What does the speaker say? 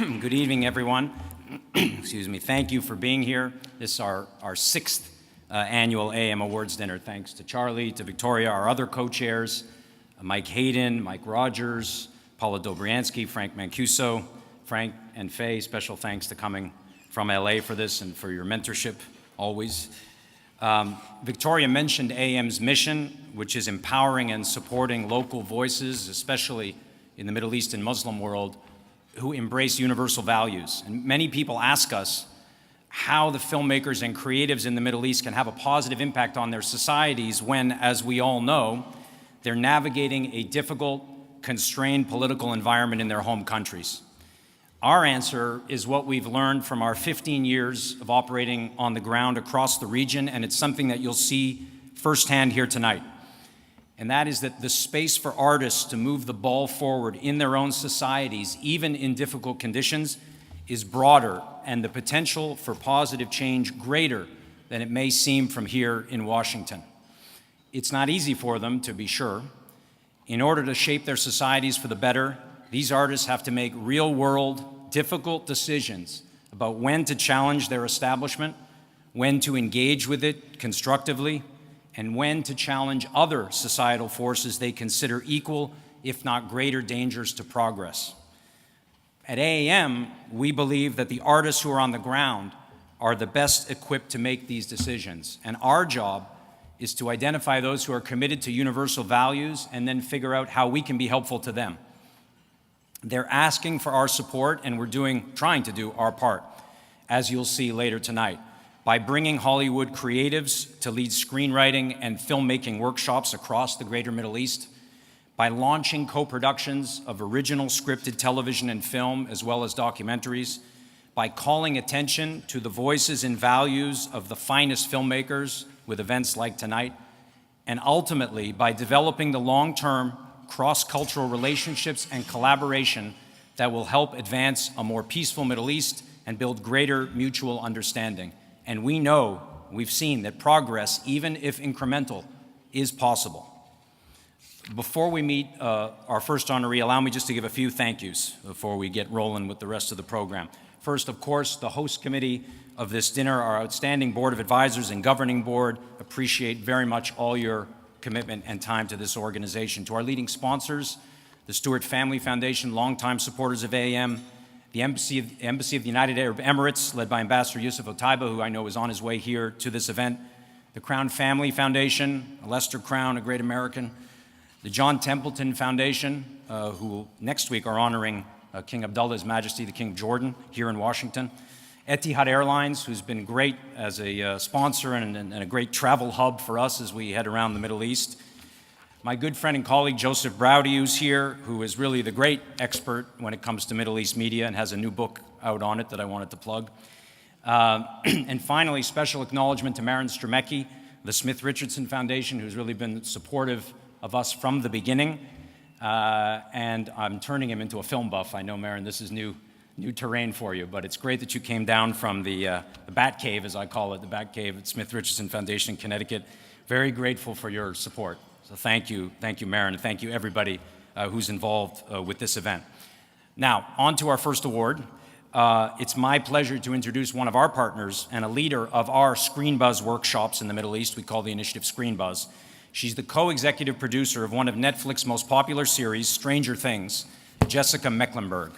Good evening, everyone. Excuse me. Thank you for being here. This is our sixth annual AAM Awards dinner. Thanks to Charlie, to Victoria, our other co-chairs, Mike Hayden, Mike Rogers, Paula Dobriansky, Frank Mancuso, Frank and Faye. Special thanks to coming from LA for this and for your mentorship always. Victoria mentioned AAM's mission, which is empowering and supporting local voices, especially in the Middle East and Muslim world, who embrace universal values. And many people ask us how the filmmakers and creatives in the Middle East can have a positive impact on their societies when, as we all know, they're navigating a difficult, constrained political environment in their home countries. Our answer is what we've learned from our 15 years of operating on the ground across the region, and it's something that you'll see firsthand here tonight. And that is that the space for artists to move the ball forward in their own societies, even in difficult conditions, is broader and the potential for positive change greater than it may seem from here in Washington. It's not easy for them, to be sure. In order to shape their societies for the better, these artists have to make real-world, difficult decisions about when to challenge their establishment, when to engage with it constructively, and when to challenge other societal forces they consider equal, if not greater, dangers to progress. At AAM, we believe that the artists who are on the ground are the best equipped to make these decisions, and our job is to identify those who are committed to universal values and then figure out how we can be helpful to them. They're asking for our support, and we're trying to do our part, as you'll see later tonight, by bringing Hollywood creatives to lead screenwriting and filmmaking workshops across the greater Middle East, by launching co-productions of original scripted television and film, as well as documentaries, by calling attention to the voices and values of the finest filmmakers with events like tonight, and ultimately by developing the long-term cross-cultural relationships and collaboration that will help advance a more peaceful Middle East and build greater mutual understanding. And we know, we've seen that progress, even if incremental, is possible. Before we meet our first honoree, allow me just to give a few thank yous before we get rolling with the rest of the program. First, of course, the host committee of this dinner, our outstanding board of advisors and governing board, appreciate very much all your commitment and time to this organization. To our leading sponsors, the Stewart Family Foundation, longtime supporters of AAM, the Embassy of the United Arab Emirates, led by Ambassador Yusuf Otaiba, who I know is on his way here to this event, the Crown Family Foundation, Lester Crown, a great American, the John Templeton Foundation, who next week are honoring King Abdullah, His Majesty, the King of Jordan, here in Washington, Etihad Airlines, who's been great as a sponsor and a great travel hub for us as we head around the Middle East, my good friend and colleague Joseph Browdy, who's here, who is really the great expert when it comes to Middle East media and has a new book out on it that I wanted to plug. And finally, special acknowledgement to Marin Stremecki, the Smith Richardson Foundation, who's really been supportive of us from the beginning. And I'm turning him into a film buff. I know, Marin, this is new terrain for you, but it's great that you came down from the Bat Cave, as I call it, the Bat Cave at Smith Richardson Foundation in Connecticut. Very grateful for your support. So thank you, Marin, and thank you everybody who's involved with this event. Now, on to our first award. It's my pleasure to introduce one of our partners and a leader of our Screen Buzz workshops in the Middle East. We call the initiative Screen Buzz. She's the co-executive producer of one of Netflix's most popular series, Stranger Things, Jessica Mecklenburg.